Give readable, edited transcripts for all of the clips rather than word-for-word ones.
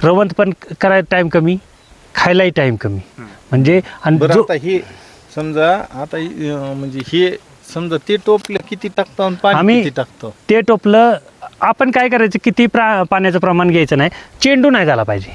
रवंत पण करायला टाईम कमी, खायलाही टाईम कमी. म्हणजे आणि बरं आता हे समजा आता म्हणजे हे समजा ते टोपलं किती टाकतो आणि पाणी आम्ही किती टाकतो? ते टोपलं आपण काय करायचं, किती पाण्याचं प्रमाण घ्यायचं नाही, चेंडू नाही झाला पाहिजे,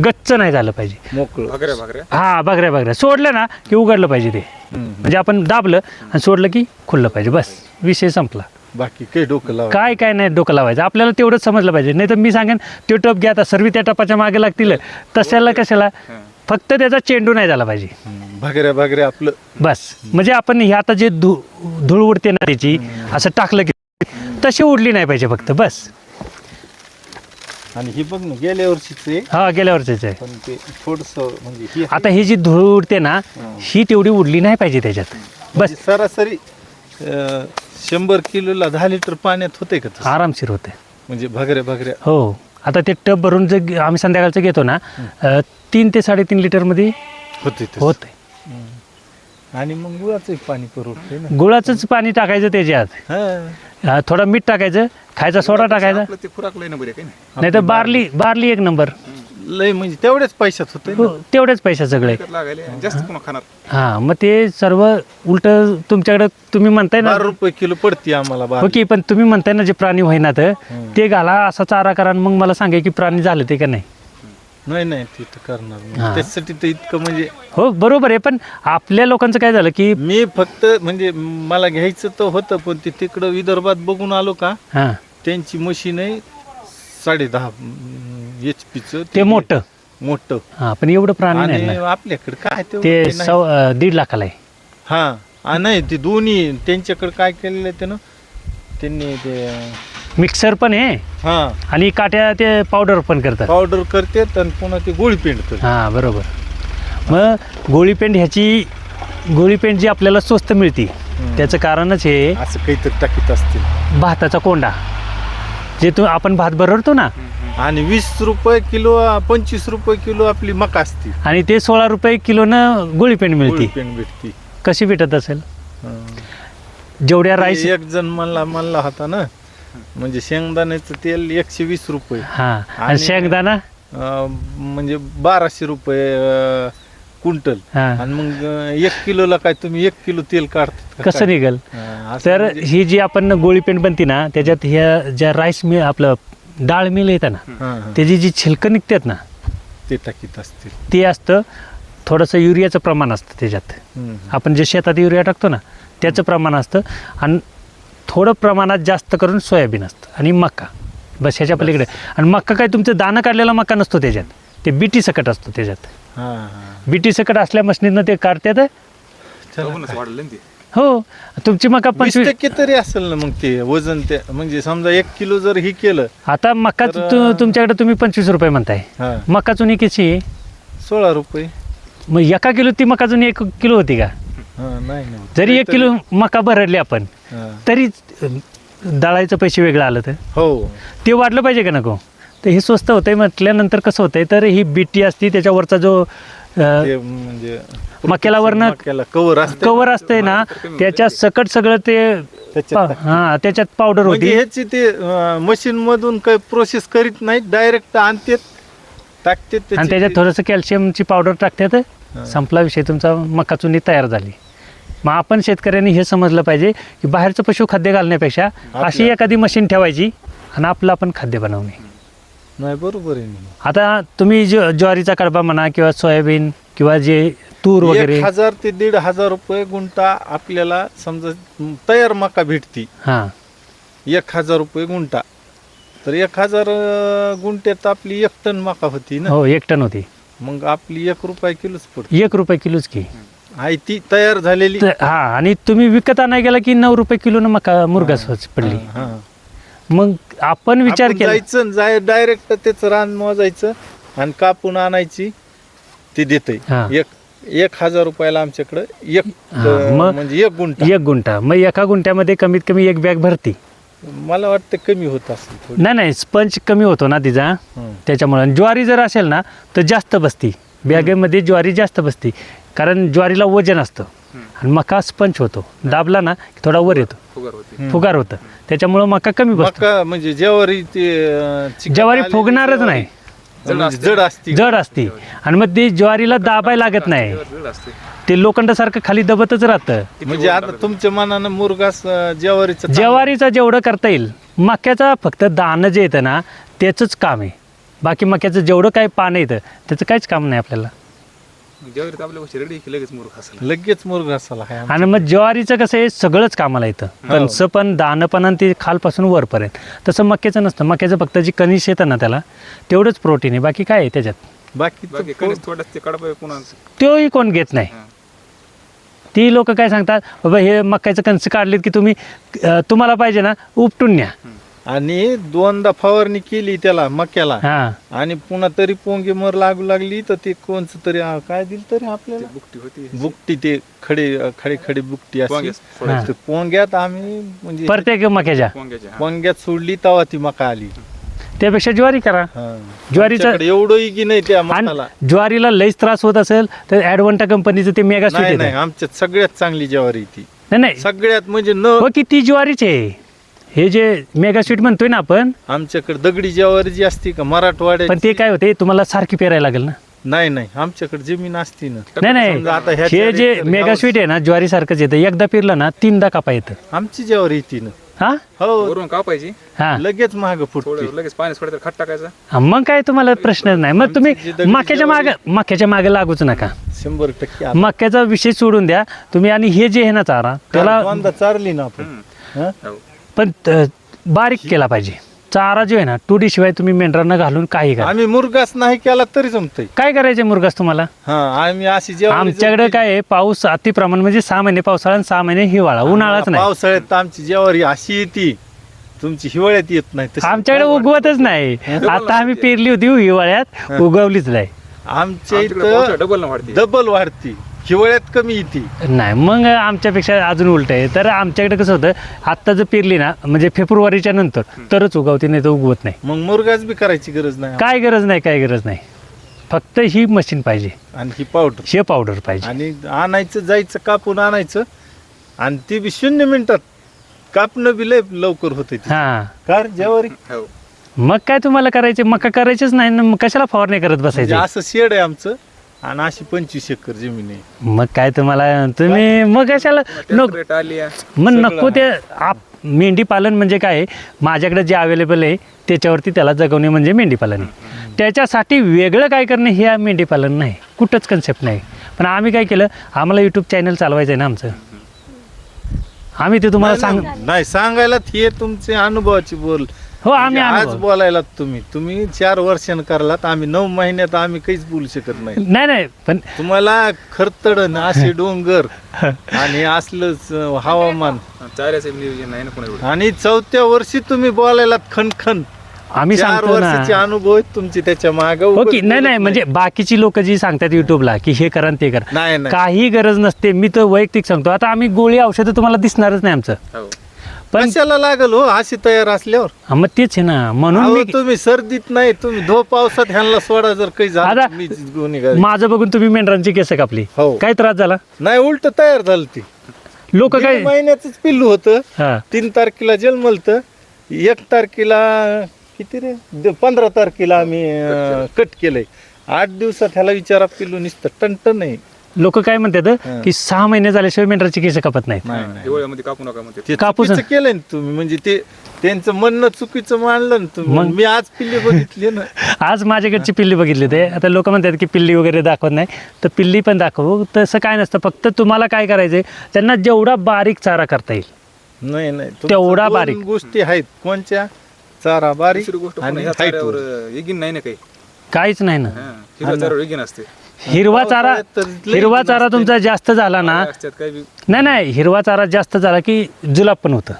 गच्च नाही झालं पाहिजे, मोकळं. हा बघऱ्या सोडलं ना की उघडलं पाहिजे ते. म्हणजे आपण दाबलं आणि सोडलं की खुललं पाहिजे, बस विषय संपला. बाकी काही डोकं लावा काय नाही डोकं लावायचं, आपल्याला तेवढंच समजलं पाहिजे. नाही तर मी सांगेन तो टप घ्या, आता सर्व त्या टपाच्या मागे लागतील, तशाला कशाला, फक्त त्याचा चेंडू नाही झाला पाहिजे, भागऱ्या आपलं बस. म्हणजे आपण हे आता जे धूळ उडते ना त्याची, असं टाकलं की तशी उडली नाही पाहिजे फक्त, बस. आणि ही बघ ना गेल्या वर्षीच हा गेल्या वर्षीच आहे. पण ते थोडस म्हणजे ही आता ही जी धूळ उडते ना, ही तेवढी उडली नाही पाहिजे त्याच्यात, बस. म्हणजे सरासरी 100 किलोला 10 लिटर पाण्यात होते का तसं? आरामशीर होते म्हणजे भागऱ्या हो. आता ते टब भरून जर आम्ही संध्याकाळचं घेतो ना, 3 ते 3.5 लिटरमध्ये होते होते. आणि मग गुळाचं पाणी परवडते ना. गुळाचंच पाणी टाकायचं त्याच्यात, थोडं मीठ टाकायचं, खायचा सोडा टाकायचा, नाही तर बार्ली एक नंबर. लय म्हणजे तेवढ्याच पैशात होते हो, तेवढेच पैसे सगळे. हा मग ते सर्व उलट तुमच्याकडे तुम्ही म्हणताय ना 12 रुपये किलो पडते आम्हाला हो की, पण तुम्ही म्हणताय ना जे प्राणी होईना तर ते घाला, असा चारा करा, मग मला सांगा की प्राणी झाले ते का नाही. नाही ते तर करणार नाही. त्याच्यासाठी तर इतकं म्हणजे हो बरोबर आहे. पण आपल्या लोकांचं काय झालं की मी फक्त म्हणजे मला घ्यायचं तर होतं, पण ते तिकडं विदर्भात बघून आलो का, हा त्यांची मशीन आहे 10.5 HP ते मोठं हा, पण एवढं प्राणी नाही आणि ना. आपल्याकडे काय ते 1.5 लाखाला आहे. हा नाही ते दोन्ही त्यांच्याकडे काय केलेलं आहे त्यानं, त्यांनी ते मिक्सर पण आहे हा आणि काट्या ते पावडर पण करतात, पावडर करतात आणि पुन्हा ते गोळी पेंट करतात. हा बरोबर. मग गोळी पेंट जी आपल्याला स्वस्त मिळते त्याचं कारणच हे असं काहीतरी टाकीत असतील. भाताचा कोंडा जे आपण भात भरवतो ना, आणि 20 रुपये किलो 25 रुपये किलो आपली मका असते, आणि ते 16 रुपये किलोनं गोळी पेंट गोळी मिळते. पेंट भेटते. कशी भेटत असेल? जेवढ्या राईस एक जण म्हणला होता ना, म्हणजे शेंगदाण्याचं तेल 120 रुपये, हा, आणि शेंगदाणा म्हणजे 1200 रुपये क्विंटल. हा. आणि मग 1 किलोला काय तुम्ही 1 किलो तेल काढतात कसं निघल? तर ही जी आपण गोळी पेंट बनते ना, त्याच्यात ह्या ज्या राईस मिल आपलं डाळ मिल येतं ना, त्याची जी छिलकं निघतात ना, ते टाकीत असतील. ते असतं. थोडंसं युरियाचं प्रमाण असतं त्याच्यात, आपण जे शेतात युरिया टाकतो ना त्याचं प्रमाण असतं, आणि थोडं प्रमाणात जास्त करून सोयाबीन असतं आणि मका, बस ह्याच्या पलीकडे. आणि मका काय तुमचं दाणं काढलेला मका नसतो त्याच्यात, ते बीटी सकट असतो त्याच्यात. बीटी सकट असल्या मशनीनं ते काढतात. हो, तुमची मका 25% तरी असेल ना मग ते वजन. ते म्हणजे समजा 1 किलो जर ही केलं, आता मका तुमच्याकडे तुम्ही 25 रुपये म्हणताय, मका चुनी किती आहे? 16 रुपये. मग 1 किलो ती मका चुनी 1 किलो होती का? नाही जरी 1 किलो मका भरडली आपण तरी दळायचं पैसे वेगळं आलं तर हो, ते वाढलं पाहिजे का नको? तर हे स्वस्त होतंय म्हटल्यानंतर कसं होतंय, तर ही बीटी असते त्याच्यावरचा जो म्हणजे मक्याला वरनं कवर असतंय ना, त्याच्या सकट सगळं ते त्याच्यात पावडर होती. म्हणजे ह्याची ते मशीन मधून काही प्रोसेस करीत नाही, डायरेक्ट आणतात टाकतात आणि त्याच्यात थोडंसं कॅल्शियमची पावडर टाकतात, संपला विषय, तुमचा मका चुनी तयार झाली. मग आपण शेतकऱ्यांनी हे समजलं पाहिजे की बाहेरचं पशुखाद्य घालण्यापेक्षा अशी एखादी मशीन ठेवायची आणि आपलं आपण खाद्य बनवणे. नाही बरोबर आहे. आता तुम्ही ज्वारीचा कडबा म्हणा किंवा सोयाबीन किंवा जे तूर वगैरे 1000 ते 1500 रुपये गुंठा आपल्याला समजा तयार मका भेटती. 1000 रुपये गुंठा, तर 1000 गुंठ्यात आपली 1 टन मका होती ना. हो, 1 टन होती. मग आपली 1 रुपये किलोच पडते. 1 रुपये किलोच की आहे ती तयार झालेली. हा, आणि तुम्ही विकत आणायला गेला की 9 रुपये किलोनं मका मुरगास पडली. मग आपण विचार केला, जायचं डायरेक्ट त्याचं रान मोजायचं आणि कापून आणायची, ते देते 1000 रुपयाला आमच्याकडं म्हणजे 1 गुंठा. मग 1 गुंठ्यामध्ये कमीत कमी 1 बॅग भरती. मला वाटतं कमी होत असेल. नाही, स्पंज कमी होतो ना तिचा, त्याच्यामुळे. ज्वारी जर असेल ना तर जास्त बसती बॅगेमध्ये, ज्वारी जास्त बसती, कारण ज्वारीला वजन असतं आणि मका स्पंच होतो, दाबला ना की थोडा वर येतो, फुगार होती. फुगार होतं, त्याच्यामुळं मका कमी बसतो. मका म्हणजे ज्वारी ते चिकट ज्वारी आलेली फुगणारच ज्वारी, नाही, म्हणजे जड असते. जड असती आणि मग ती ज्वारीला दाबायला लागत नाही, जड असते. ते लोखंडासारखं खाली दबतच राहतं. म्हणजे आता तुमच्या मनानं मुरगास ज्वारीचं ज्वारीचा जेवढं करता येईल, मक्याचा फक्त दाणं जे येतं ना त्याचंच काम आहे, बाकी मक्याचं जेवढं काही पानं येतं त्याचं काहीच काम नाही आपल्याला. ज्वारी आपल्या गोष्टी रेडी की लगेच मूर्ख असेल. लगेच मुरगासाला आहे आणि मग ज्वारीचं कसं आहे, सगळंच कामाला येतं, कणसं पण दाणं पण आणि ते खालपासून वरपर्यंत. तसं मक्याचं नसतं, मक्याचं फक्त जी कणीस येतं ना त्याला तेवढंच प्रोटीन आहे, बाकी काय आहे त्याच्यात, बाकी बाकी कणीस थोडंच ते कडप पुन्हा. तोही कोण घेत नाही. ती लोक काय सांगतात, बाबा हे मक्याचं कणस काढलीत की तुम्ही तुम्हाला पाहिजे ना उपटून न्या. आणि 2दा फवारणी केली त्याला मक्याला हां आणि पुन्हा तरी पोंगे मर लागू लागली तर ते कोणचं तरी काय दिलं तरी आपल्याला बुकटी होती. बुकटी, ते खडे खडे बुकटी अशी पोंग्यास सोडायची. ते पोंग्यात आम्ही म्हणजे प्रत्येक मक्याच्या, पोंग्याच्या, हा. पोंग्यात सोडली तेव्हा ती मका आली. त्यापेक्षा ज्वारी करा. हा. ज्वारीचं आमच्याकडे एवढं इगी नाही त्या मकाला. आणि ज्वारीला लईच त्रास होत असेल तर ॲडव्हान्टा कंपनीचं ते मेगा स्वीट नाही येतं. नाही, आमच्यात सगळ्यात चांगली ज्वारी ती, नाही नाही सगळ्यात म्हणजे न हो की ती ज्वारीच आहे, हे जे मेगा स्वीट म्हणतोय ना आपण, आमच्याकडे दगडी ज्वारी जी असती का मराठवाड्यात, पण ते काय होते तुम्हाला सारखी पेरायला लागेल ना. नाही नाही, आमच्याकडे जमीन असती ना. नाही समजा आता नाही, ह्याच्या हे जे रेट- मेगा स्वीट आहे ना ज्वारी सारखंच येतं, एकदा पेरलं ना 3दा कापा येतं. आमची ज्वारी येते ना. हा हो, वरून कापायची, हा लगेच महाग फुटते. थोडं लगेच पाणी सोडायचं, खट टाकायचं. हा, मग काय तुम्हाला प्रश्नच नाही. मग तुम्ही आमची जी दगडी मक्याच्या मागे लागूच नका, 100% आता. मक्याचा विषय सोडून द्या तुम्ही. आणि हे जे आहे ना चारा त्याला 2दा चारली ना आपण. हा? हो. पण बारीक केला पाहिजे. चारा जो आहे ना 2D शिवाय तुम्ही मेंढरांना घालून काही करा. आम्ही मुरगास नाही केला तरी जमतय. काय करायचे मुरगास तुम्हाला? हा, आम्ही अशी ज्वारी आमच्याकडे काय आहे, पाऊस अतिप्रमाण म्हणजे 6 महिने पावसाळा आणि 6 महिने हिवाळा, उन्हाळाच नाही. पावसाळ्यात तर आमची ज्वारी अशी येते, तुमची हिवाळ्यात येत नाही तशी. आमच्याकडे उगवतच नाही. आता आम्ही पेरली होती हिवाळ्यात, उगवलीच नाही. आमच्या आमच्याकडे इथं पावसाळ्यात डबल न वाढते. डबल वाढती, हिवाळ्यात कमी येते. नाही, मग आमच्यापेक्षा अजून उलट आहे. तर आमच्याकडे कसं होतं, आत्ता जर पेरली ना म्हणजे फेब्रुवारीच्या नंतर तरच उगवते, नाही तर उगवत नाही. मग मुरगास बी करायची गरज नाही. काय गरज नाही, काय गरज नाही. फक्त ही मशीन पाहिजे, आणि ही पावडर हे पावडर पाहिजे. आणि आणायचं, जायचं कापून आणायचं, आणि ती बी 0 मिनिटात कापणं बी लय लवकर होते. हा, कार ज्वारी हो. मग काय तुम्हाला करायचे, मका करायचेच नाही ना, मग कशाला फवारणी करत म्हणजे बसायचे. असं शेड आहे आमचं, आणि अशी 25 एकर जमीन आहे. मग काय तुम्हाला, तुम्ही मग कशाला नको, रेट आली आहे. मग सगळं नको ते मेंढी पालन म्हणजे काय आहे, माझ्याकडे जे अवेलेबल आहे त्याच्यावरती त्याला जगवणे म्हणजे मेंढी पालन आहे. त्याच्यासाठी वेगळं काय करणे हे मेंढी पालन नाही, कुठंच कन्सेप्ट नाही. पण आम्ही काय केलं, आम्हाला यूट्यूब चॅनल चालवायचं आहे ना आमचं, आम्ही ते तुम्हाला सांग. नाही सांगायला हे तुमचे अनुभवाची बोल. हो, आम्ही आज अनुभव. बोलायला तुम्ही 4 वर्षांनी करलात, आम्ही 9 महिन्यात आम्ही काहीच बोलू शकत नाही. नाही नाही, पण तुम्हाला खरतड असे डोंगर आणि असलंच हवामान, चाऱ्याचं नियोजन नाही ना कोणा एवढं. आणि 4थ्या वर्षी तुम्ही बोलायला खणखण. आम्ही 4 सांगतो वर्षाचे ना. अनुभव आहेत तुमचे त्याच्या माग. हो की नाही नाही, म्हणजे बाकीची लोक जी सांगतात युट्यूबला की हे करा आणि ते करा, नाही नाही, काही गरज नसते. मी तर वैयक्तिक सांगतो, आता आम्ही गोळी औषधं तुम्हाला दिसणारच नाही आमचं. हो. पण कशाला लागल हो अशी तयार असल्यावर. हा, मग तेच आहे ना, म्हणून अहो, मी तुम्ही सर्दीत नाही, तुम्ही धो पावसात ह्यांना सोडा, जर काही झालं आता मी गुन्हेगारी. माझं बघून तुम्ही मेंढरांची केस कापली, हो. काय त्रास झाला? नाही, उलट तयार झालं ती. लोक 1.5 काय महिन्याचंच पिल्लू होतं. हा 3 तारखेला जन्मलत, 1 तारखेला किती रे 15 तारखेला आम्ही कट केलंय. 8 दिवसात ह्याला विचारा, पिल्लू नुसतं टनटन नाही. लोक काय म्हणतात हा. की 6 महिने झाल्याशिवाय मेंढराची केस कापत नाहीत. नाही नाही, हिवाळ्यामध्ये कापू नका म्हणते. ते कापूस- चुकीचं केलंय ना तुम्ही, म्हणजे ते त्यांचं म्हणणं चुकीचं मानलं ना तुम्ही. मग- मी आज पिल्ले बघितले ना. आज माझ्याकडची पिल्ली बघितली ते. आता लोक म्हणतात की पिल्ली वगैरे दाखवत नाही, तर पिल्ली पण दाखवू. तसं काय नसतं, फक्त तुम्हाला काय करायचंय, त्यांना जेवढा बारीक चारा करता येईल नाही नाही, तुमचं तेवढा 2 बारीक. गोष्टी आहेत. कोणच्या? चारा बारीक दुसरी गोष्ट आणि पुन्हा ह्या height चाऱ्यावर वर. एगिन नाही ना काही. काहीच नाही ना. हा. हिरव्या चाऱ्यावर एगिन असते. हिरवा चारा, पावसाळ्यात तर लई हिरवा चारा नसते. तुमचा जास्त झाला ना, काय असतात काय बी. नाही नाही, हिरवा चारा जास्त झाला की जुलाब पण होतं.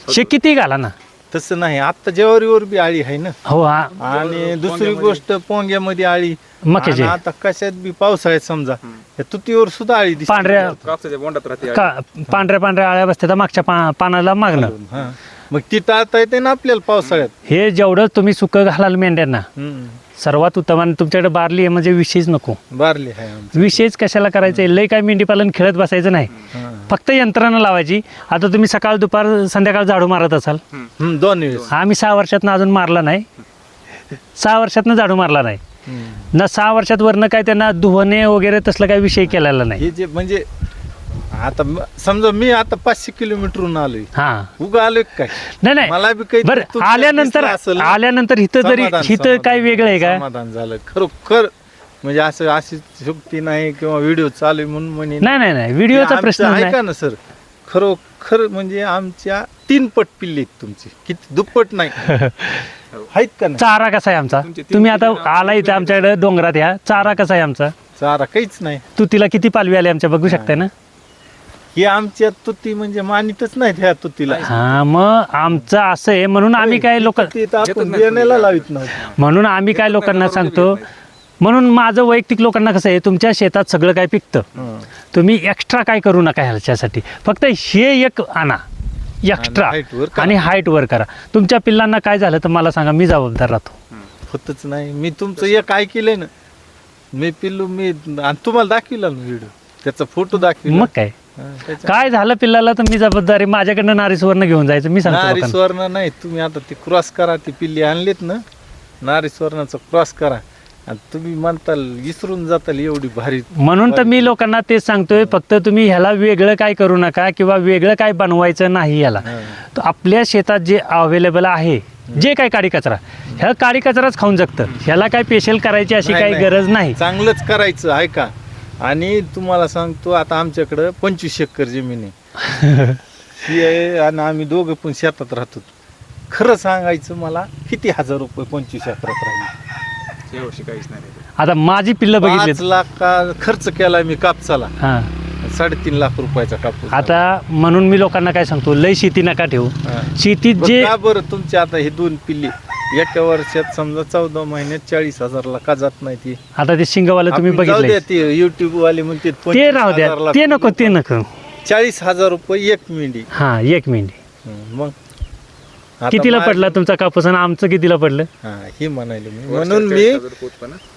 शे किती घाला ना. तसं नाही, आता ज्वारीवर बी आळी आहे ना. हो हा, आणि दुसरी गोष्ट पोंग्यामध्ये आळी. मक्याची. आणि आता कशात बी पावसाळ्यात समजा या तुतीवर सुद्धा आळी दिसते. पांढऱ्या कापसाच्या बोंडात राहते. पांढऱ्या आळ्या बसतात मागच्या पानाला मागणं. हा. मग ती टाळता येते ना आपल्याला पावसाळ्यात. हे जेवढं तुम्ही सुकं घालाल मेंढ्यांना हम्म. सर्वात उत्तम. आणि तुमच्याकडे बारली आहे म्हणजे विषयच नको. बारली आहे आमची. विषयच कशाला करायचं लय काय मेंढी पालन खेळत बसायचं नाही. हा. फक्त यंत्रणा लावायची. आता तुम्ही सकाळ दुपार संध्याकाळ झाडू मारत असाल. दोन वेळेस. आम्ही 6 वर्षातनं अजून मारला नाही. 6 वर्षातनं झाडू मारला नाही हम्म. ना. 6 वर्षात वरनं काय त्यांना धुवणे वगैरे तसला काही विषय केलेला नाही. हे जे म्हणजे आता समजा मी आता 500 किलोमीटरहून आलोय, हा उगा आलोय काय नाही मला बी काही बरं तुमच्यात आल्यानंतर दिसलं असेल ना. आल्यानंतर इथं जरी समाधान- इथं समाधान- काय वेगळं आहे का? समाधान झालं खरोखर. म्हणजे असं अशी शक्ती नाही किंवा व्हिडिओ चालू आहे म्हणून म्हणे नाही व्हिडिओचा आमचं प्रश्न नाही. ऐका ना सर, खरोखर म्हणजे आमच्या 3 पट पिल्ले आहेत तुमची, किती दुप्पट नाही आहेत का नाही. चारा कसा आहे आमचा? तुमचे 3 तुम्ही आता पिल्ले आला इथं आमच्याकडे डोंगरात ह्या चारा कसा आहे आमचा? चारा काहीच नाही. तू तिला किती पालवी आले आमच्या बघू शकताय ना. ही आमच्या तुती म्हणजे मानितच नाही ह्या तुतीला. हा मग आमचं असं आहे म्हणून आम्ही काय लोक ती तर आपण बियाण्याला लावित नव्हतं. म्हणून आम्ही काय लोकांना सांगतो. म्हणून माझं वैयक्तिक लोकांना कसं आहे, तुमच्या शेतात सगळं काय पिकतं. हं. तुम्ही एक्स्ट्रा काय करू नका ह्याच्यासाठी. फक्त हे एक आणा एक्स्ट्रा आणि height वर करा. आणि हाईट वर करा. तुमच्या पिल्लांना काय झालं तर मला सांगा, मी जबाबदार राहतो. होतच नाही. मी तुमचं एक काय केलंय ना, मी पिल्लू मी आणि तुम्हाला दाखविला ना व्हिडिओ, त्याचा फोटो दाखविला. मग काय काय झालं पिल्लाला तर मी जबाबदारी. माझ्याकडनं नारीसवर्ण घेऊन जायचं मी सांगतो लोकांना. नारीस्वर्ण नाही, तुम्ही आता ती क्रॉस करा. ती पिल्ली आणलीत ना, नारीस्वर्णाचा क्रॉस करा आणि तुम्ही म्हणताल विसरून जाताल एवढी भारी. म्हणून तर मी लोकांना तेच सांगतोय, फक्त तुम्ही ह्याला वेगळं काय करू नका किंवा वेगळं काय बनवायचं नाही ह्याला. तर आपल्या शेतात जे अवेलेबल आहे, जे काय काडी कचरा, ह्या काडी कचराच खाऊन जगतं. ह्याला काय स्पेशल करायची अशी नाही, काही नाही. गरज नाही. चांगलंच करायचं ऐका. आणि तुम्हाला सांगतो आता आमच्याकडं 25 एकर जमीन आहे ही आहे आणि आम्ही दोघं पण शेतात राहतो. खरं सांगायचं मला किती हजार रुपये 25 एकरात राहिले. यावर्षी काहीच नाही. आता माझी पिल्लं 5 बघितली. लाख खर्च केलाय मी कापसाला. हा 3.5 लाख रुपयाचा कापूस. आता म्हणून मी लोकांना काय सांगतो, लय शेती नका ठेवू. हा. शेतीत बरं जे का बरं तुमचे आता हे 2 पिल्ली एका वर्षात समजा 14 महिन्यात 40,000 का जात नाही ती. आता ते शिंगवाला तुम्ही आपण जाऊ बघितले द्या, ते युट्यूब वाले म्हणते ते राहू द्या, 25,000 ते नको ते नको. 40,000 रुपये एक मेंढी. हा एक मिनिट. मग आता कितीला माझ्या- पडला तुमचा कापूस आणि आमचं कितीला पडलं? हा हे म्हणायला मी. म्हणून मी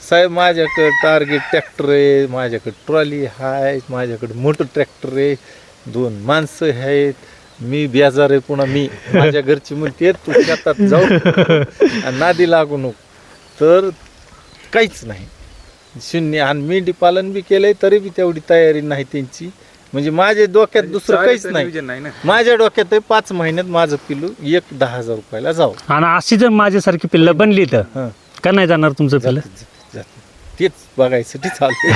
साहेब माझ्याकडे टार्गेट ट्रॅक्टर आहे, माझ्याकडे ट्रॉली आहे, माझ्याकडे मोठं ट्रॅक्टर आहे, 2 माणसं आहेत, मी बेजार आहे. पुन्हा मी माझ्या घरची म्हणते तू शेतात जाऊ आणि नादी लागू नको. तर काहीच नाही, शून्य. आणि मेंढी पालन बी केलंय तरी बी तेवढी तयारी नाही त्यांची. म्हणजे माझ्या डोक्यात दुसरं काहीच नाही. माझ्या डोक्यात 5 महिन्यात माझं पिल्लू 10,000 रुपयाला जाऊ. आणि अशी जर माझ्यासारखी पिल्लं बनली तर हं. का नाही जाणार तुमचं पिल्लं? तेच बघायसाठी चालते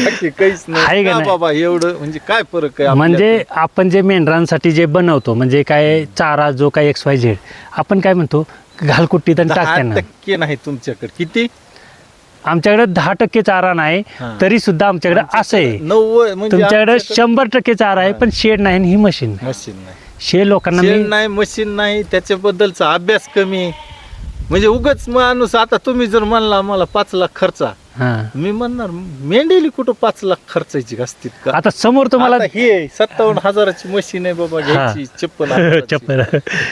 बाकी काहीच आहे नाही का का नाही? बाबा. एवढं म्हणजे काय फरक आहे म्हणजे आपण जे मेंढरांसाठी जे बनवतो, म्हणजे काय चारा जो काय XYZ, आपण काय म्हणतो घालकुट्टीत आणि टाकताना. 10% नाही तुमच्याकडे. किती? आमच्याकडे 10% चारा नाही, हा. तरी सुद्धा आमच्याकडे असं आहे. 90 म्हणजे तुमच्याकडे 100% चारा आहे, पण शेड नाही आणि ही मशीन नाही. मशीन नाही, शेड लोकांना मी शेण नाही, मशीन नाही, त्याच्याबद्दलचा अभ्यास कमी आहे. म्हणजे उगाच माणूस आता तुम्ही जर म्हणला मला 5 लाख खर्चा, हा मी म्हणणार मेंढेली कुठं 5 लाख खर्चायची असतील का? आता समोर तुम्हाला आता हे 57,000ची मशीन आहे बाबा घ्यायची, चप्पल चप्पल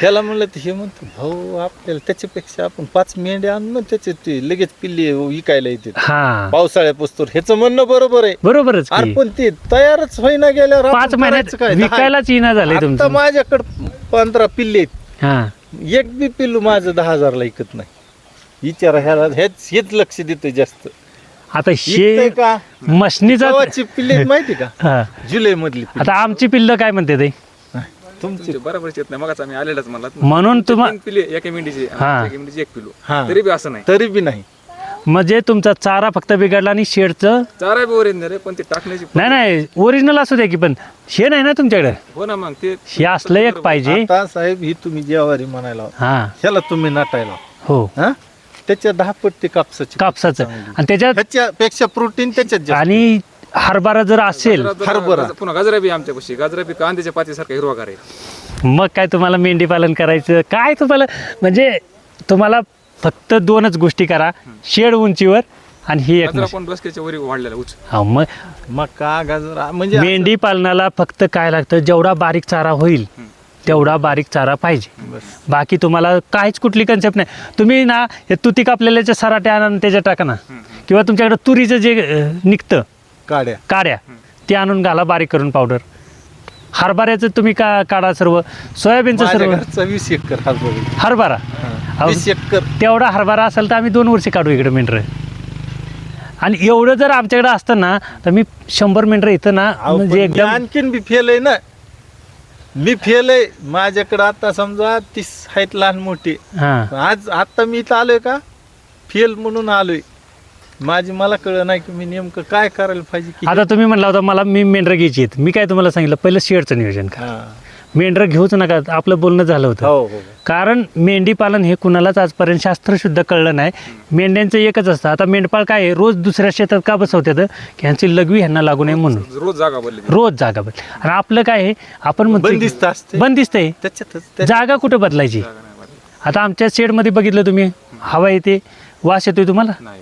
त्याला म्हणलं तर हे म्हणतो भाऊ आपल्याला त्याच्यापेक्षा आपण 5 मेंढ्या आणून त्याचे ते लगेच पिल्ले विकायला येते हा पावसाळ्यापासून. ह्याचं म्हणणं बरोबर आहे. बरोबरच अरे की. पण ते तयारच होईना गेल्यावर 5 आपण महिन्यात करायचं काय? विकायलाच येईना झाले आता तुमचं. माझ्याकडे 15 पिल्ले आहेत. हा एक बी पिल्लू माझं 10,000ला ऐकत नाही. विचारा ह्याला हेच लक्ष देतोय जास्त. आता इकतंय हे का? मशनीचा गावाची पिल्ले आहेत माहिती का? हा. जुलै मधली पिल्ले. आता आमची पिल्लं काय म्हणते ते, तुमची बरोबर येत नाही. मग आम्ही आलेलाच म्हणला म्हणून तुम्हा 3 पिले एका मेंढीचे, हा. एका मेंढीचे 1 पिलू. हा. तरी बी असं नाही. तरी बी नाही. म्हणजे तुमचा चारा फक्त बिघडला आणि शेडचं चारा बी ओरिजिनल आहे, पण ते टाकण्याची नाही ओरिजिनल असू द्या की, पण हे नाही ना तुमच्याकडे. हो ना. मग ते हे असलं एक पाहिजे. आता साहेब ही तुम्ही ज्वारी म्हणायला लावा. हा ह्याला तुम्ही नाटायला हो हा त्याच्या 10 पट्टी कापसाची कापसाचं. आणि त्याच्यात ह्याच्यापेक्षा प्रोटीन त्याच्यात जास्त. आणि हरभरा जर असेल हरभरा. पुन्हा गाजरा बी आमच्यापाशी. गाजरा बी कांद्याच्या पातीसारखा हिरवागार आहे. मग काय तुम्हाला मेंढी पालन करायचं काय, तुम्हाला म्हणजे तुम्हाला फक्त 2च गोष्टी करा, शेड उंचीवर आणि ही एक गाजरा मशीन. पण डोसक्याच्या वरी वाढलेला उच. हा, मग मका गाजर म्हणजे मेंढी पालनाला फक्त काय लागतं, जेवढा बारीक चारा होईल तेवढा बारीक चारा पाहिजे. बस. बाकी तुम्हाला काहीच कुठली कन्सेप्ट नाही. तुम्ही ना हे तुती कापलेल्याच्या सराटे आणा आणि त्याच्यात टाका ना, किंवा तुमच्याकडे तुरीचं जे निघतं काड्या ते आणून घाला बारीक करून पावडर. हरभऱ्याचं तुम्ही काढा सर्व, सोयाबीनचं सर्व. 20 एकर हरभरा 20 एकर तेवढा हरभरा असेल तर आम्ही 2 वर्ष काढू इकडे मेंढरं. आणि एवढं जर आमच्याकडे असतं ना तर मी 100 मेंढरं इथं ना म्हणजे एकदम. आणखीन बी फेल आहे ना, मी फेल आहे. माझ्याकडे आता समजा 30 आहेत लहान मोठी. हां आता मी इथं आलोय का फेल म्हणून आलोय. मला कळलं नाही की मी नेमकं काय करायला पाहिजे की. आता तुम्ही म्हणला होता मला मी मेंढरं घ्यायची आहेत. मी काय तुम्हाला सांगितलं, पहिलं शेडचं नियोजन करा. हा. मेंढरं घेऊच नका, आपलं बोलणं झालं होतं. हो हो कारण मेंढी पालन हे कुणालाच आजपर्यंत शास्त्रशुद्ध कळलं नाही. मेंढ्यांचं एकच असतं. आता मेंढपाळ काय आहे, रोज दुसऱ्या शेतात का बसवतात की ह्यांची लघवी ह्यांना लागू नये म्हणून. रोज जागा बदलली. रोज जागा बदल. आणि आपलं काय आहे, आपण म्हणतो बंदिस्त असते. बंदिस्त आहे. त्याच्यातच जागा कुठं बदलायची. जागा नाही बदलली. आता आमच्या शेडमध्ये बघितलं तुम्ही, हवा येते, वास येतोय तुम्हाला. नाही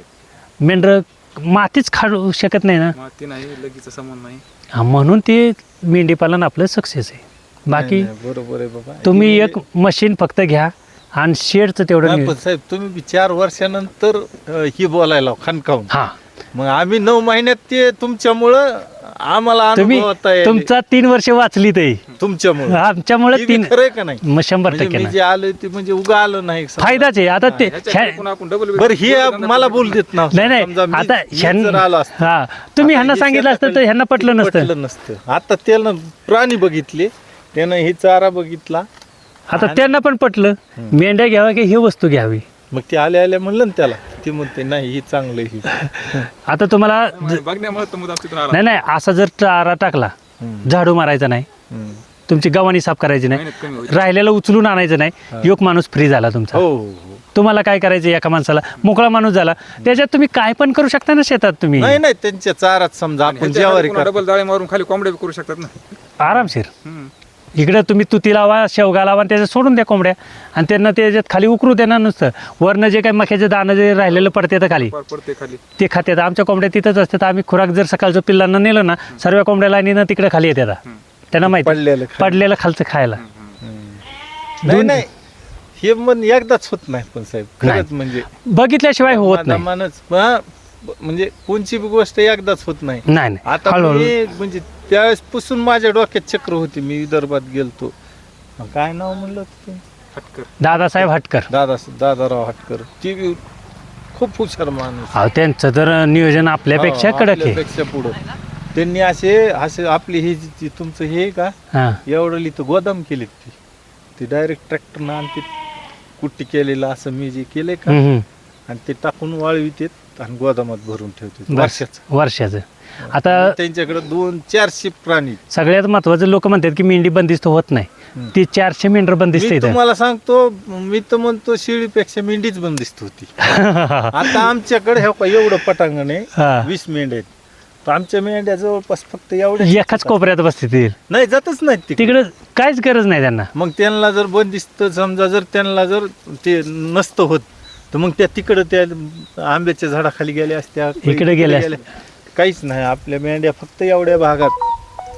मेंढरं मातीच खाऊ शकत नाही ना. माती नाही, लगीचा संबंध नाही. म्हणून ते मेंढी पालन आपलं सक्सेस आहे. बाकी बरोबर आहे बाबा. तुम्ही एक मशीन फक्त घ्या आणि शेडचं तेवढं नाही, पण नियोजन. साहेब तुम्ही बी 4 वर्षानंतर ही बोलायला खानकावून. हा मग आम्ही 9 महिन्यात ते तुमच्यामुळं आम्हाला तुम्ही अनुभवता येईल. तुमचा 3 वर्ष वाचली ते तुमच्यामुळं आमच्यामुळे हे बी 3 खरंय का नाही. मग 100% मी ना. जे आलोय ते म्हणजे उगा आलं नाही समजा. फायदाच आहे. आता ते ह्याच्याकडे पुन्हा आपण डबल बरं ही मला बोल देत ना. नाही समजा मी- आता मी जर आलो असतो. हा तुम्ही आता ह्यांना हे सांगितलं असतं तर शेताखाली ह्यांना पटलं नसतं. नसतं. आता त्यानं प्राणी बघितले, त्यानं हे चारा बघितला. आता त्यांना पण पटलं मेंढ्या घ्यावा की ही वस्तू घ्यावी. मग ते आल्या म्हणलं ना त्याला, ते म्हणते नाही ही चांगलं ही. आता तुम्हाला बघण्यामुळे तर मुद्दाम तिथून आला. नाही नाही असा जर चारा टाकला, झाडू मारायचा नाही, हम्म. तुमची गव्हाणी साफ करायची नाही, मेहनत कमी होईल. राहिलेलं उचलून आणायचं नाही, एक माणूस फ्री झाला तुमचा. हो हो. तुम्हाला काय करायचं, एका माणसाला मोकळा माणूस झाला. त्याच्यात तुम्ही काय पण करू शकता ना शेतात तुम्ही नाही नाही त्यांच्या चारात समजा आपण ज्वारी डबल जाळे मारून खाली कोंबडे बी करू शकतात ना. आरामशीर. हम्म. इकडे तुम्ही तुती लावा, शेवगा लावा आणि त्याच्यात सोडून द्या कोंबड्या, आणि त्यांना त्याच्यात खाली उकरू देणार नुसतं. वरनं जे काही मक्याचे दाणं जे राहिलेलं पडते तर खाली पडते खाली. ते खात्यात. आमच्या कोंबड्या तिथंच असतात. आम्ही खुराक जर सकाळचं पिल्लांना नेलं ना, सर्व कोंबड्या लाईनीनं तिकडे खाली येतात. त्यांना माहिती पडलेलं खाली. पडलेलं खालचं खायला. नाही नाही हे मन एकदाच होत नाही पण साहेब खरंच म्हणजे बघितल्याशिवाय होत नाही. मानच म्हणजे कोणची बी गोष्ट एकदाच होत नाही. नाही नाही आता हळूहळू. मी म्हणजे त्यावेळेस पासून माझ्या डोक्यात चक्र होती. मी विदर्भात गेलतो. काय नाव म्हणलं होतं ते? हटकर. दादासाहेब हटकर. दादाराव हटकर. ती बी खूप हुशार माणूस. अहो त्यांचं तर नियोजन आपल्यापेक्षा कडक आहे. आपल्यापेक्षा पुढं त्यांनी असे आपली हे जी तुमचं हे का हा एवढं लिहितं गोदाम केली ती डायरेक्ट ट्रॅक्टरनं आणते कुट्टी केलेलं असं मी जे केलंय का, हम्म. आणि ते टाकून वाळवितेत आणि गोदामात भरून ठेवते बस. वर्षाचं. आता त्यांच्याकडे 200-400 प्राणी. सगळ्यात महत्वाचं लोक म्हणतात की मेंढी बंदिस्त होत नाही. ती 400 मेंढर बंदिस्त मी येतात. तुम्हाला सांगतो, मी तर म्हणतो शेळीपेक्षा मेंढीच बंदिस्त होती. आता आमच्याकडे एवढं पटांगण आहे, हा. 20 मेंढ्या आहेत. तर आमच्या मेंढ्या जवळपास फक्त एवढ्या एकाच कोपऱ्यात बसते. नाही जातच नाहीत तिकडे. तिकडं काहीच गरज नाही त्यांना. मग त्यांना जर बंदिस्त समजा जर त्यांना जर ते नसतं होत तर मग त्या तिकडं त्या आंब्याच्या झाडाखाली गेल्या असत्या, इकडे गेल्या काहीच नाही. आपल्या मेंढ्या फक्त एवढ्या भागात,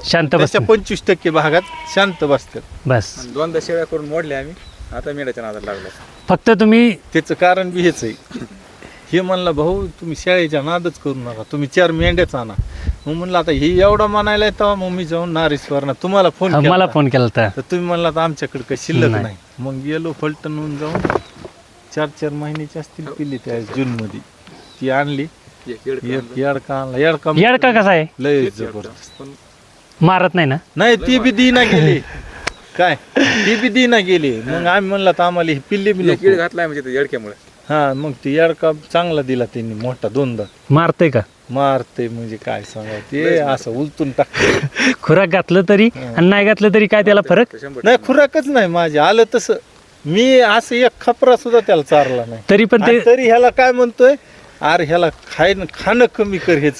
शांत त्याच्या बस 25% भागात शांत बसतात. बस. आणि 2दा शेळ्या करून मोडल्या आम्ही. आता मेंढ्याच्या नादाला लागलो. फक्त तुम्ही त्याचं कारण बी हेच आहे. हे म्हणलं भाऊ तुम्ही शेळीच्या नादच करू नका, तुम्ही 4 मेंढ्याच आणा. मग म्हणलं आता हे एवढं म्हणायला येतं. मग मी जाऊन नारेश्वरना तुम्हाला फोन मला फोन केला होता. तर तुम्ही म्हणला तर आमच्याकडे काही शिल्लक नाही. नाही. मग गेलो फलटणहून जाऊन 4-4 महिन्याची असतील पिल्ली त्या जूनमध्ये ती आणली. एक येड एक येडका आणला. येडका येडका कसा आहे, लय जबरदस्त. पण मारत नाही ना. नाही ती बी दिना गेली. काय ती बी दिना गेली. मग आम्ही म्हणला तर आम्हाला ही पिल्ली बी एक येड नको. घातलाय म्हणजे ते येडक्यामुळे. हा मग ती येडका चांगला दिला त्यांनी, मोठा 2दा. मारतय का. मारते म्हणजे काय सांगा, ते असं उलटून टाकते. खुराक घातलं तरी आणि नाही घातलं तरी काय त्याला फरक. 100%. नाही खुराकच नाही माझे आलं तसं. मी असं एक खपरा सुद्धा त्याला चारला नाही. तरी पण ते आणि तरी ह्याला काय म्हणतोय, अरे ह्याला खाणं कमी कर ह्याच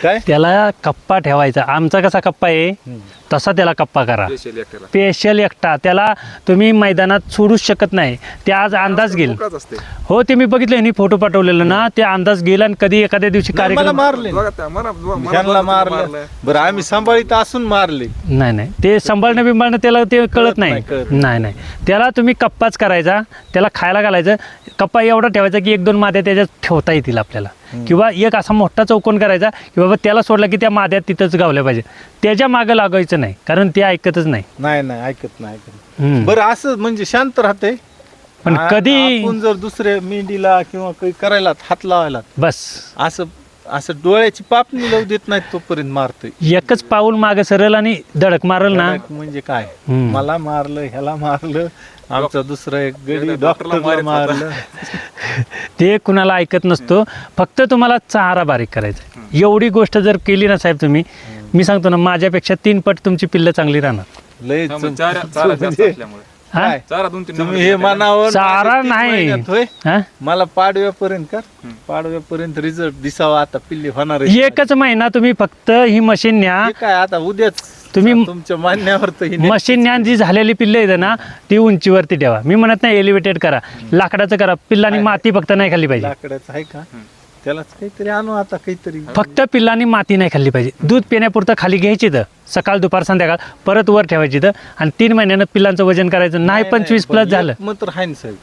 काय. त्याला कप्पा ठेवायचा. आमचा कसा कप्पा आहे, हम्म. तसा त्याला कप्पा करा. स्पेशल एकट्याला स्पेशल एकटा त्याला तुम्ही मैदानात सोडूच शकत नाही. ते आज अंदाज घेईल. मोकळाच असते. हो ते मी बघितलं यांनी फोटो पाठवलेलं ना, ते अंदाज गेल आणि कधी एखाद्या दिवशी मला कार्यक्रम मारले बघा त्या, मला ह्यांना मारलं. बरं आम्ही सांभाळीत असून मारले. नाही ते सांभाळणं बिंबाळणं त्याला ते कळत नाही. कळत नाही त्याला तुम्ही कप्पाच करायचा, त्याला खायला घालायचं. कप्पा एवढा ठेवायचा की 1-2 माद्या त्याच्यात ठेवता येतील आपल्याला, किंवा एक असा मोठा चौकोन करायचा की बाबा त्याला सोडला की त्या माद्या तिथंच गावल्या पाहिजे. त्याच्या मागं लागायचं नाही, कारण ते ऐकतच नाही. नाही ऐकत नाही. हम्म. बरं असं म्हणजे शांत राहते. पण कधी आपण जर दुसऱ्या मेंढीला किंवा काही करायला हात लावायला बस असं डोळ्याची पापणी लावू देत नाही तोपर्यंत मारतोय. एकच पाऊल मागं सरल आणि धडक मारल ना. म्हणजे काय, हम्म. मला मारलं, ह्याला मारलं, आमचा दुसरा एक गडी एकदा डॉक्टरला डॉक्टरला मारलं. ते कुणाला ऐकत नसतो. फक्त तुम्हाला चारा बारीक करायचा. एवढी गोष्ट जर केली ना साहेब तुम्ही, मी सांगतो ना, माझ्यापेक्षा 3 पट तुमची पिल्लं चांगली राहणार. लय हा, मग चारा जास्त म्हणजे असल्यामुळे हा? काय? चारा 2-3 तुम्ही हे मानावर चारा माझ्या 3 नाही. महिन्यात होय, हा? मला पाडव्यापर्यंत कर, पाडव्यापर्यंत रिझल्ट दिसावा. आता पिल्ली होणार आहे. एकच महिना तुम्ही फक्त ही मशीन न्या. हे काय आता उद्याच तुम्ही तुमच्या मान्यावर तर ही मशीन न्या, जी झालेली पिल्लं येतं ना ती उंचीवरती ठेवा. मी म्हणत नाही एलिव्हेटेड करा, लाकडाचं करा. पिल्लांनी माती फक्त नाही खाल्ली पाहिजे. लाकडाचं आहे का, त्यालाच काहीतरी आणू आता काहीतरी. फक्त पिल्लांनी माती नाही खाल्ली पाहिजे. दूध पिण्यापुरतं खाली घ्यायची तर सकाळ दुपार संध्याकाळ, परत वर ठेवायची तर, आणि 3 महिन्यानं पिल्लांचं वजन करायचं नाही. 25 प्लस झालं. मग तर आहे ना साहेब,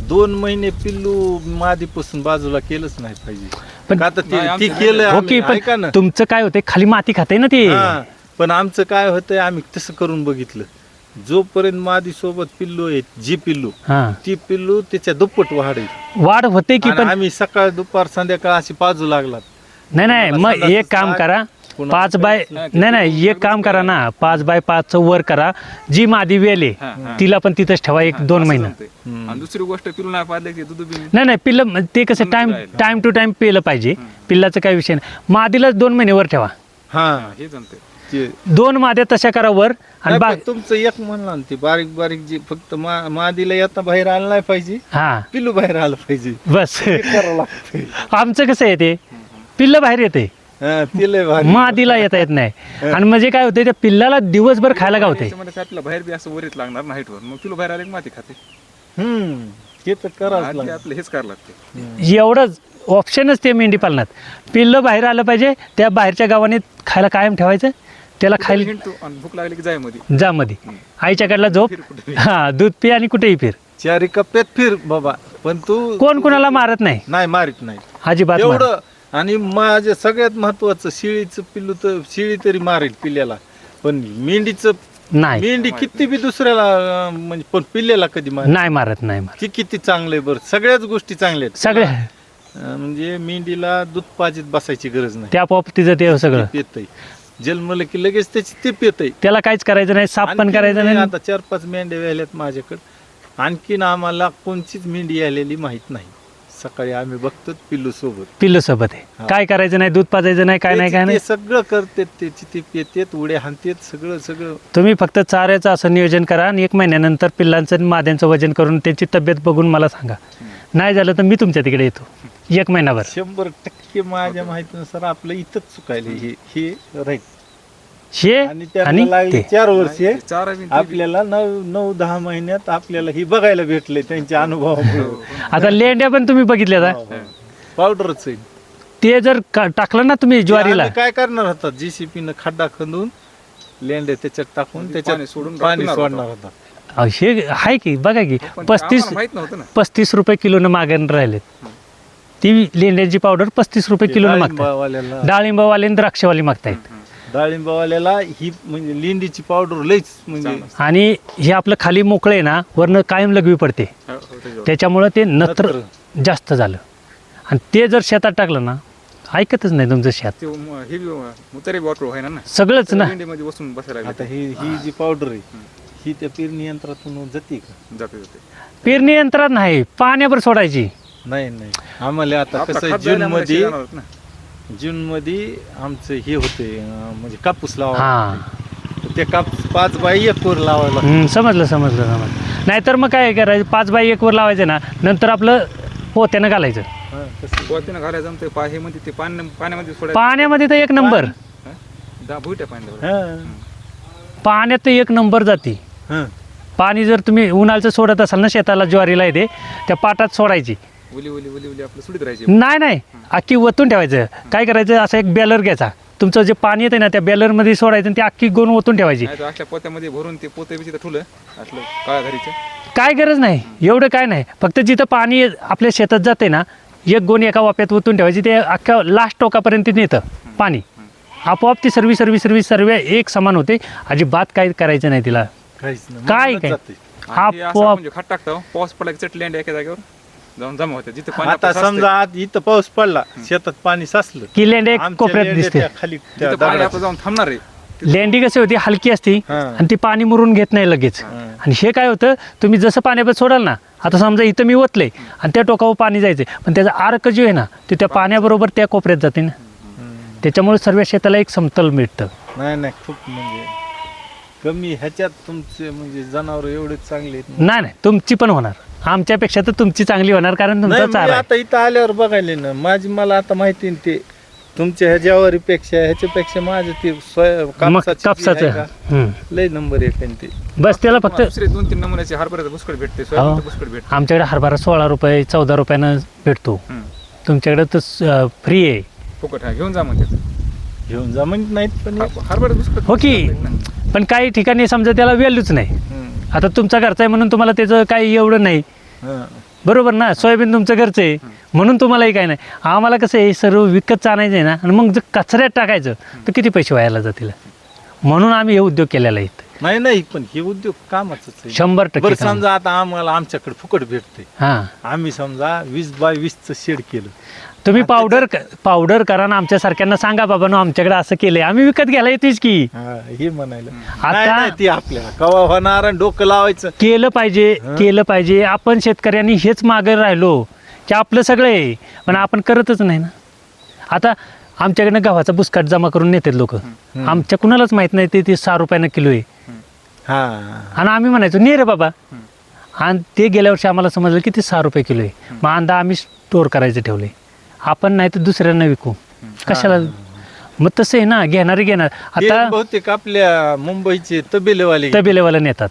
2 महिने पिल्लू मादीपासून बाजूला केलंच नाही पाहिजे. पण- का तर नाही, ती आमचं केलं ओके, आम्ही, ऐका ना. पण तुमचं काय होतंय, खाली माती खाते ना ते. हा, पण आमचं काय होतंय, आम्ही तसं करून बघितलं. जोपर्यंत मादी सोबत पिल्लू आहेत, जी पिल्लू हा, ती पिल्लू त्याच्या दुप्पट वाढेल. वाढ होते की, आणि पण आम्ही सकाळ दुपार संध्याकाळ अशी पाजू लागलात. नाही मग संडासचं एक काम लाग, करा, पुन्हा 5 बाय नाही एक काम करा ना, 5 बाय 5 वर करा. जी मादी वेले हा, हा. तिला पण तिथंच ठेवा 1-2 महिना. आणि दुसरी गोष्ट पिलू नाही पाहिजे की दूध बी नाही पिल्लं ते कसं टाइम टू टाइम पिलं पाहिजे. पिल्लाचं काही विषय नाही. मादीलाच 2 महिने वर ठेवा. हा हे जमते. 2 माद्या तशा करा वर. आणि नाही, पण तुमचं एक म्हणला ना, ते बारीक बारीक जी फक्त मादीला येता बाहेर आलं नाही पाहिजे, हा पिल्लू बाहेर आलं पाहिजे. बस. हे करावं लागतंय. आमचं कसं येते, पिल्लं बाहेर येते, हा, ते लय भारी. मादीला येत नाही. आणि म्हणजे काय होते, त्या पिल्लाला दिवसभर खायला गावते. त्याच्यामध्ये काय आपल्याला बाहेर बी असं वरीत लागणार ना हाईटवर, मग पिलू बाहेर आले की माती खाते. हे तर करावंच आधी लागतं. आपलं हेच करावं लागते. एवढंच ऑप्शनच ते मेंढी पालनात. पिल्लं बाहेर आलं पाहिजे, त्या बाहेरच्या गावाने खायला कायम ठेवायचं. त्याला खायला हिंडतो आणि भूक लागली की जाय मध्ये जा मध्ये, आईच्या कडला झोप, फिर कुठे हा दूध पी आणि कुठेही फिर. 4 कप्प्यात फिर बाबा, पण तू कोण कोणाला मारत नाही, नाही मारित नाही अजिबात मारत. एवढं. आणि माझ्या सगळ्यात महत्वाचं, शिळीचं पिल्लू तर शिळी तरी मारेल पिल्ल्याला, पण मेंढीचं नाही मेंढी किती बी दुसऱ्याला म्हणजे, पण पिल्ल्याला कधी मार नाही मारत नाही मारत. ती किती चांगलं आहे. बरं सगळ्याच गोष्टी चांगल्या आहेत. सगळ्या म्हणजे मेंढीला दूध पाजीत बसायची गरज नाही. त्या पॉप तिचं ते सगळं, पितय जन्मलं की लगेच त्याची ते पितय. त्याला काहीच करायचं नाही, साफ पण करायचं नाही. आता 4-5 मेंढ्या व्याल्यात माझ्याकडे. आणखीन आम्हाला कोणचीच मेंढी आलेली माहित नाही. सकाळी आम्ही बघतो पिल्लू सोबत, पिल्लू सोबत आहे, हा. काय करायचं नाही, दूध पाजायचं नाही, काय नाही काय ते नाही. सगळं करतात, त्याची ते पितात, उड्या हाणतात, सगळं तुम्ही फक्त चाऱ्याचं असं नियोजन करा आणि 1 महिन्यानंतर पिल्लांचं आणि माद्यांचं वजन करून त्यांची तब्येत बघून मला सांगा. नाही झालं तर मी तुमच्या तिकडे येतो 1 महिनाभर. 100% माझ्या माहितीनुसार आपलं इथंच चुकायले हे राईट. हे आणि त्याला आणि लागली ते 4 वर्षे. चारा बी आपल्याला 9-10 महिन्यात आपल्याला ही बघायला भेटले त्यांच्या अनुभवामुळे. आता लेंड्या पण तुम्ही बघितल्या का? पावडरच आहे ते जर टाकलं ना तुम्ही ज्वारीला, आम्ही काय करणार होता, JCP खड्डा खंदून लेंड्या त्याच्यात टाकून पाणी त्याच्यात सोडून पाणी टाकणार सोडणार होता. अहो, हे आहे की बघा की, पण 35 आम्हाला माहित नव्हतं ना. 35 रुपये किलोनं मागण राहिलेत. ती लेंड्याची पावडर 35 रुपये किलोनं मागतात. डाळिंबावाल्याला डाळिंबवाले आणि द्राक्षवाली मागतायत. डाळिंबावाल्याला ही म्हणजे लिंडीची पावडर लईच म्हणजे आणि हे आपलं खाली मोकळे आहे ना, वरनं कायम लघवी पडते, हो, हो, त्याच्यावर. त्याच्यामुळं ते नत्र जास्त झालं. आणि ते जर शेतात टाकलं ना, ऐकतच नाही तुमचं शेत, ते हे बी मुतारी बॉटल आहे ना सगळंच ना. मध्ये बसून बसायला आता ही जी पावडर आहे ही त्या पेरणी यंत्रातून जाते का? जाते जाते. पेरणी यंत्रात नाही, पाण्यावर सोडायची. नाही आम्हाला आता आपला कसं खात जायला आम्हाला जून शेणावर ना. मध्ये आमचं हे होते म्हणजे कापूस लावा, हा ते कापूस 5 बाय 1 वर लावायला. समजलं. नाहीतर मग काय करायचं, 5 बाय 1 वर लावायचं ना, नंतर आपलं पोत्यानं घालायचं. हा, तसं. पोतीनं घालायचं जमतंय, हे मध्ये ते पाण्यामध्ये सोडायचं. पाण्यामध्ये तर 1 नंबर. भुईट्या पाण्यावर. हा. पाण्यात एक नंबर जाते. हं. पाणी जर तुम्ही उन्हाळचं सोडत असाल ना शेताला ज्वारीला येते त्या पाटात सोडायची. उली उली उली उली आपलं सुडीत राहायची. नाही अख्खी ओतून ठेवायचं. काय करायचं, असं एक बॅलर घ्यायचा, तुमचं जे पाणी येतं ना त्या बॅलरमध्ये सोडायचं आणि ती अख्खी गोण ओतून ठेवायची. नाही तर अशा पोत्यामध्ये भरून ते पोते बिचे ठुलं असलं काळ्या घरीचं. काय गरज नाही, एवढं काय नाही. फक्त जिथं पाणी आपल्या शेतात जाते ना एक गोण एका वाप्यात ओतून ठेवायची. ते अख्ख्या लास्ट टोकापर्यंत नेतं पाणी. आपोआप ती सर्व एक समान होते. अजिबात काय करायचं नाही तिला. काहीच नाही. काय मधूनच काय जाते. आणि ते असं आपोआप म्हणजे खत टाकतो, पाऊस पडला की चटली अंडी एका जागेवर जाऊन जमा होते. जिथे पाणी आता आपलं साचतंय, समजा आज इथं पाऊस पडला, शेतात पाणी साचलं, की लेंड एक आमच्या कोपऱ्यात लेंड्या दिसते. त्या खाली त्या जिथं पाणी दगडात. आपलं जाऊन थांबणार आहे. लेंडी कशी होती, हलकी असती हां. आणि ती पाणी मुरून घेत नाही लगेच. आणि हे काय होतं, तुम्ही जसं पाण्यात सोडाल ना, आता समजा इथं मी ओतलंय आणि त्या टोकावर पाणी जायचं, पण त्याचा अर्क जो आहे ना ते त्या पाण्याबरोबर त्या कोपऱ्यात जाते ना. त्याच्यामुळे सर्व शेताला एक समतल मिळतं. नाही खूप म्हणजे कमी ह्याच्यात तुमचे म्हणजे जनावर एवढे चांगले आहेत ना. नाही तुमची पण होणार, आमच्यापेक्षा तर तुमची चांगली होणार, कारण तुमचा नाही, मी चारा आहे. आता इथं आल्यावर बघायले ना मला आता माहिती आहे ना ते तुमच्या ह्या ज्वारीपेक्षा ह्याच्यापेक्षा माझं ते मग कापसाचं कापसाचं लय नंबर एक आहे ते. बस त्याला फक्त दुसरे 2-3 नमुन्याचे हरभऱ्याचं बुसकट भेटते, सोयाबीनचं बुसकट भेटते. आमच्याकडे हरभरा 16 रुपये 14 रुपयानं भेटतो. हं. तुमच्याकडे तर फ्री आहे. फुकट आहे, घेऊन जा म्हणजे. घेऊन जा म्हणत नाहीत पण हरभऱ्याचं बुसकट हो की, पण काही ठिकाणी समजा त्याला व्हॅल्यूच नाही. हं. आता तुमचा घरचा आहे म्हणून तुम्हाला त्याचं काही एवढं नाही, हं. बरोबर ना. सोयाबीन तुमचं घरचं आहे म्हणून तुम्हालाही काय नाही. आम्हाला कसं आहे, सर्व विकत आणायचं आहे ना, आणि मग जर कचऱ्यात टाकायचं तर किती पैसे व्हायला जातील. म्हणून आम्ही हे उद्योग केलेला आहे. नाही पण हे उद्योग कामाचंच आहे. 100% बरं काम. समजा आता आमच्याकडे फुकट भेटते, हां, आम्ही समजा 20x20चं शेड केलं, तुम्ही पावडर करा ना, आमच्यासारख्यांना सांगा बाबा नो आमच्याकडे असं केलंय, आम्ही विकत घ्यायला येतोच की. हा, हे म्हणायला आता- नाही ती आपल्याला कवा होणार आणि डोकं लावायचं. केलं पाहिजे. आपण शेतकऱ्यांनी हेच मागे राहिलो की आपलं सगळं आहे, पण आपण करतच नाही ना. आता आमच्याकडनं गव्हाचा बुसकाट जमा करून नेतात लोक, आमच्या कुणालाच माहित नाही ते 6 रुपयानं किलो आहे. हा आणि आम्ही म्हणायचो नाही रे बाबा, आणि ते गेल्या वर्षी आम्हाला समजलं की ते 6 रुपये किलो आहे. मग अंदा आम्ही स्टोअर करायचं ठेवले, आपण नाही तर दुसऱ्यांना विकू कशाला. मग तसं आहे ना, घेणार ते आता बहुतेक आपल्या मुंबईचे तबेलेवाले नेतात.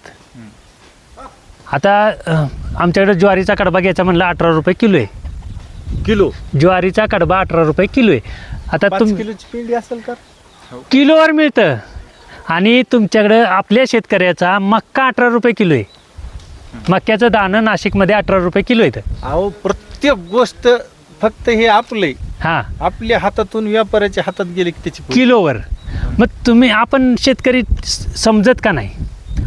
आता आमच्याकडे ज्वारीचा कडबा घ्यायचा म्हणलं 18 रुपये किलो आहे. किलो ज्वारीचा कडबा 18 रुपये किलो आहे. आता 5 किलोची पिंडी असेल का? किलोवर मिळतं. आणि तुमच्याकडं आपल्या शेतकऱ्याचा मक्का 18 रुपये किलो आहे. मक्याचं दाणं नाशिकमध्ये 18 रुपये किलो येतं. अहो प्रत्येक गोष्ट फक्त हे आपले हां, आपल्या हातातून व्यापाऱ्याच्या हातात गेले की त्याची किलोवर. मग आपण शेतकरी समजत का नाही.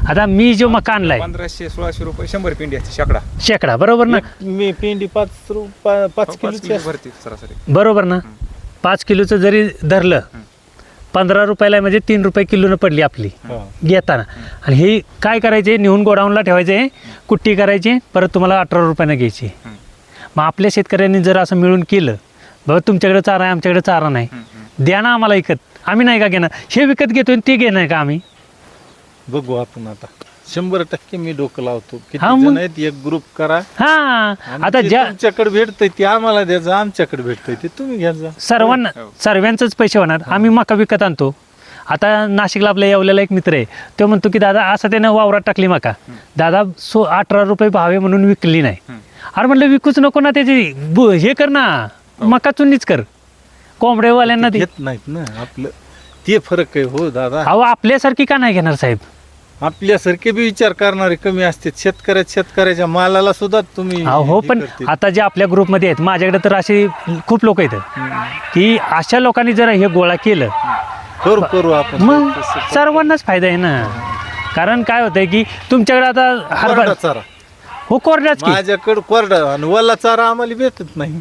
आता मी जो मका आणलाय 1500-1600 रुपये 100 पिंडी असते शेकडा, बरोबर ना. मी पिंडी 5 किलोची असते. भरती सरासरी. बरोबर ना. 5 किलोचं जरी धरलं 15 रुपयाला म्हणजे 3 रुपये किलोनं पडली आपली हा. घेताना. आणि हे काय करायचे, नेऊन गोडाऊनला ठेवायचे, कुट्टी करायची, परत तुम्हाला 18 रुपयानं घ्यायची. मग आपल्या शेतकऱ्यांनी जर असं मिळून केलं, बाबा तुमच्याकडे चारा आहे आमच्याकडे चारा नाही, द्या ना आम्हाला विकत, आम्ही नाही का घेणार. हे विकत घेतोय ते घेणार का आम्ही. बघू आपण आता 100% मी डोकं लावतो. किती हा, मग? जण आहेत, एक ग्रुप करा. हा, आणि आता जे ज्या तुमच्याकडे भेटतंय ते आम्हाला द्यायचं, आमच्याकडे भेटतंय ते तुम्ही घ्यायचं. सर्वांचेच पैसे होणार. आम्ही मका विकत आणतो. आता नाशिकला आपल्या येवलेला एक मित्र आहे, तो म्हणतो की दादा असं त्यानं वावरात टाकली मका, दादा 18 रुपये भाव आहे म्हणून विकली नाही. अरे म्हटलं विकूच नको ना, त्याची हे कर ना, मका चुन्नीच कर. कोंबड्यावाल्यांना ते घेत नाहीत ना, आपलं ते फरक आहे हो दादा. अहो आपल्यासारखी का नाही घेणार साहेब. आपल्यासारखे बी विचार करणारे कमी असतात. शेतकऱ्याच्या मालाला सुद्धा तुम्ही हो, हे पण करते. आता जे आपल्या ग्रुपमध्ये आहेत, माझ्याकडे तर असे खूप लोक आहेत की अशा लोकांनी जर हे गोळा केलं करू आपण मग तसं करू. सर्वांनाच फायदा आहे ना. कारण काय होतंय की तुमच्याकडे आता कोरडा हरभरा चारा हो कोरडाच की. माझ्याकडे कोरडा आणि वल्ला चारा आम्हाला भेटत नाही.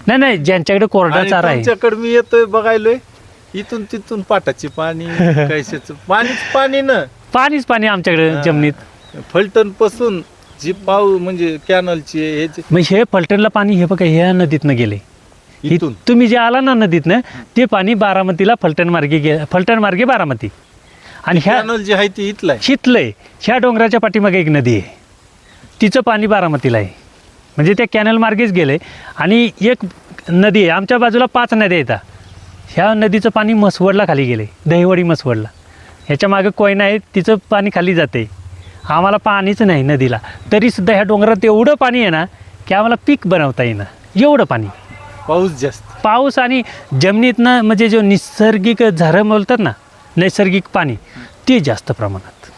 नाही ज्यांच्याकडे कोरडा आणि चारा आहे तुमच्याकडे मी येतोय बघायलोय, इथून तिथून पाटाची पाणी कैशाचं पाणी ना, पाणीच पाणी आमच्याकडे जमिनीत. फलटण पासून जी पाऊ म्हणजे कॅनलची ह्याची मग हे फलटणला पाणी हे बघा ह्या नदीतनं गेले. इथून तुम्ही जे आला ना नदीतनं, ते पाणी बारामतीला फलटण मार्गे बारामती. आणि ह्या कॅनल जी आहे ती इथला आहे. शितलंय, ह्या डोंगराच्या पाठीमागे एक नदी आहे, तिचं पाणी बारामतीला आहे. म्हणजे त्या कॅनल मार्गेच गेले. आणि एक नदी आहे, आमच्या बाजूला 5 नद्या येतात. ह्या नदीचं पाणी म्हसवडला खाली गेले, दहिवडी म्हसवडला. ह्याच्या मागे कोयना आहे, तिचं पाणी खाली जाते. आम्हाला पाणीच नाही नदीला, तरीसुद्धा ह्या डोंगरात एवढं पाणी आहे ना की आम्हाला पीक बनवता येईना एवढं पाणी. पाऊस जास्त. पाऊस आणि जमिनीतनं म्हणजे जो नैसर्गिक झरं बोलतात ना, नैसर्गिक पाणी ते जास्त प्रमाणात.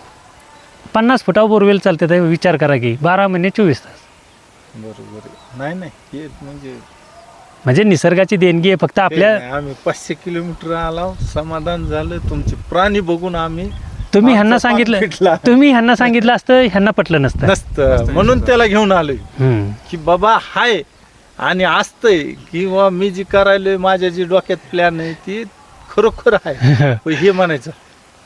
50 फुटावर बोरवेल चालते तर विचार करा की 12 महिने 24 तास. बरोबर आहे. नाही हे म्हणजे निसर्गाची देणगी आहे फक्त आपल्या. आम्ही 500 किलोमीटर आलो, समाधान झालं. तुमचे प्राणी बघून आम्ही तुम्ही ह्यांना आमचा पाय सांगितलं फिटला. तुम्ही ह्यांना सांगितलं असतं, ह्यांना पटलं नसतं. नसतं म्हणून त्याला घेऊन आलोय हम्म. की बाबा हाय आणि असतंय किंवा मी जी करायलोय, माझ्या जी डोक्यात प्लॅन आहे ती खरोखर आहे. पण हे म्हणायचं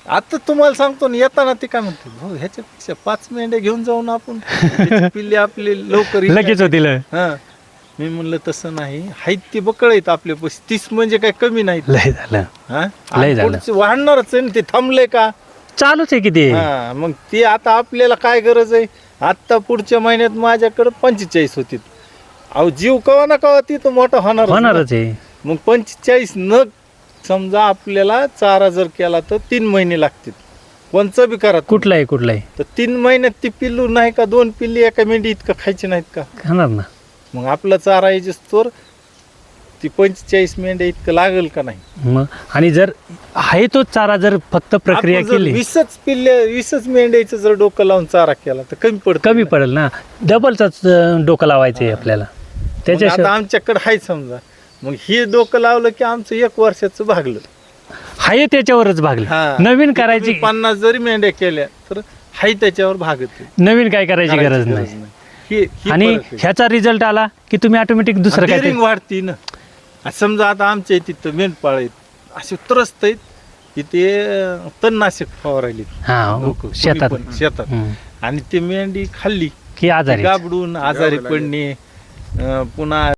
आता तुम्हाला सांगतो ना, येताना ते काय म्हणते, भाऊ ह्याच्यापेक्षा 5 मेंढ्या घेऊन जाऊन आपण त्याची पिल्ले आपले लवकर लगेच होतील. हा. मी म्हणलं तसं नाही, आहेत ती बकळ आहेत आपले 30 म्हणजे काय कमी नाहीत. लय झालं, हा लय झालं. पुढचे वाढणारच आहे ना, ते थांबलंय का? चालूच आहे किती. हा मग ते आता आपल्याला काय गरज आहे? आता पुढच्या महिन्यात माझ्याकडे 45 होती. अहो जीव कवा ना कवा ती तर मोठा होणारच आहे. मग 45 न समजा आपल्याला चारा जर केला तर 3 महिने लागतील. कोणचं बी करा कुठलाही तर 3 महिन्यात ती पिल्लू नाही का 2 पिल्ली एका मेंढी इतकं खायची नाहीत का? खाणार ना. मग आपला चारा यायची तर ती 45 मेंढ्या इतकं लागेल का नाही? मग आणि जर आहे तो चारा जर फक्त प्रक्रिया आपण जर केली 20 मेंढ्याचं जर डोकं लावून चारा केला तर कमी पडेल ना. डबलचाच डोकं लावायचं आहे आपल्याला. आता त्याच्याशिवाय आमच्याकडे आहे समजा, मग हे डोकं लावलं की आमचं 1 वर्षाचं भागलं. हाय त्याच्यावरच भागलं. हा. नवीन करायची, 50 जरी मेंढ्या केल्या तर हाय त्याच्यावर भागत. नवीन काय करायची गरज नाही. आणि ह्याचा रिझल्ट आला की तुम्ही ऑटोमॅटिक दुसरं काय वाढती ना. समजा आता आमच्या तिथं मेंढपाळ आहेत, असे त्रस्त आहेत की ते तणनाशक फवारायले शेतात. हम्म. आणि ते मेंढी खाल्ली की आजारी गाबडून आजारी पडणे, पुन्हा